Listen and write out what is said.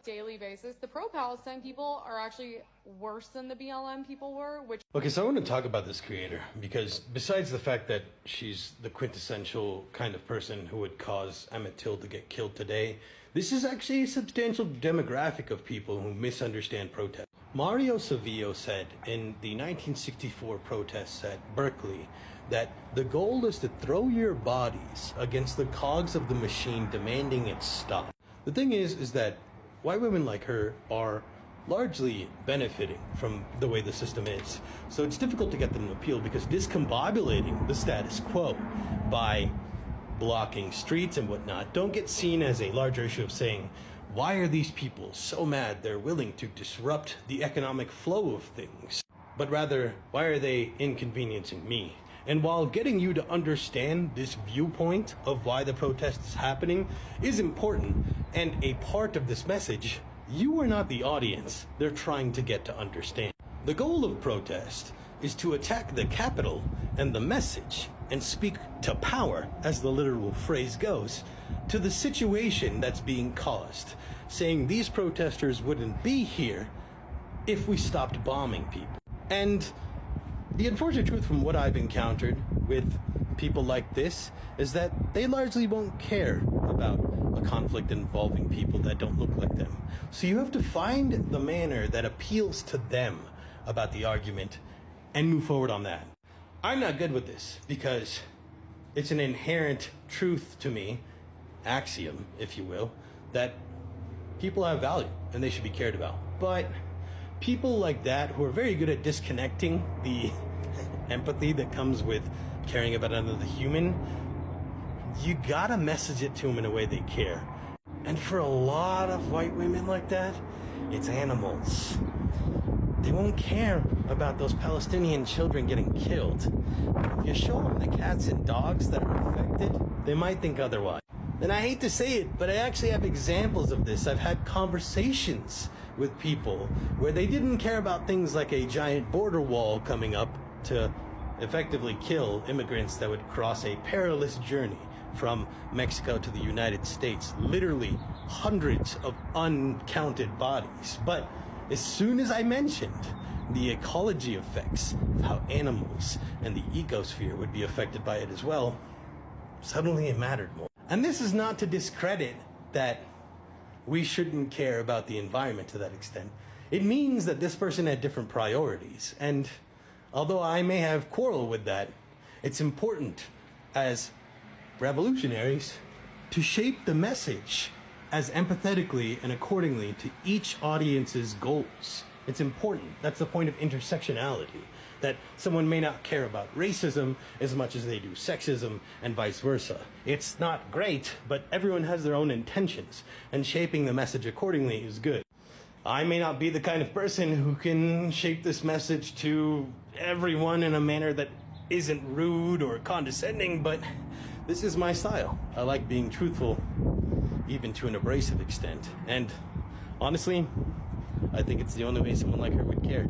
daily basis. The pro-Palestine people are actually worse than the BLM people were, which... Okay, so I want to talk about this creator because besides the fact that she's the quintessential kind of person who would cause Emmett Till to get killed today, this is actually a substantial demographic of people who misunderstand protest. Mario Savio said in the 1964 protests at Berkeley that the goal is to throw your bodies against the cogs of the machine demanding it stop. The thing is that white women like her are largely benefiting from the way the system is. So it's difficult to get them to appeal because discombobulating the status quo by blocking streets and whatnot don't get seen as a larger issue of saying, why are these people so mad they're willing to disrupt the economic flow of things? But rather, why are they inconveniencing me? And while getting you to understand this viewpoint of why the protest is happening is important and a part of this message, you are not the audience they're trying to get to understand. The goal of protest is to attack the capital and the message and speak to power, as the literal phrase goes, to the situation that's being caused, saying these protesters wouldn't be here if we stopped bombing people. And the unfortunate truth from what I've encountered with people like this is that they largely won't care about a conflict involving people that don't look like them. So you have to find the manner that appeals to them about the argument and move forward on that. I'm not good with this because it's an inherent truth to me, axiom, if you will, that people have value and they should be cared about. But people like that who are very good at disconnecting the empathy that comes with caring about another human, you gotta message it to them in a way they care. And for a lot of white women like that, it's animals. They won't care about those Palestinian children getting killed. But if you show them the cats and dogs that are affected, they might think otherwise. And I hate to say it, but I actually have examples of this. I've had conversations with people where they didn't care about things like a giant border wall coming up to effectively kill immigrants that would cross a perilous journey from Mexico to the United States. Literally hundreds of uncounted bodies. But as soon as I mentioned the ecology effects of how animals and the ecosphere would be affected by it as well, suddenly it mattered more. And this is not to discredit that we shouldn't care about the environment to that extent. It means that this person had different priorities. And although I may have quarrel with that, it's important as revolutionaries to shape the message as empathetically and accordingly to each audience's goals. It's important. That's the point of intersectionality, that someone may not care about racism as much as they do sexism and vice versa. It's not great, but everyone has their own intentions, and shaping the message accordingly is good. I may not be the kind of person who can shape this message to everyone in a manner that isn't rude or condescending, but this is my style. I like being truthful, even to an abrasive extent. And honestly, I think it's the only way someone like her would care.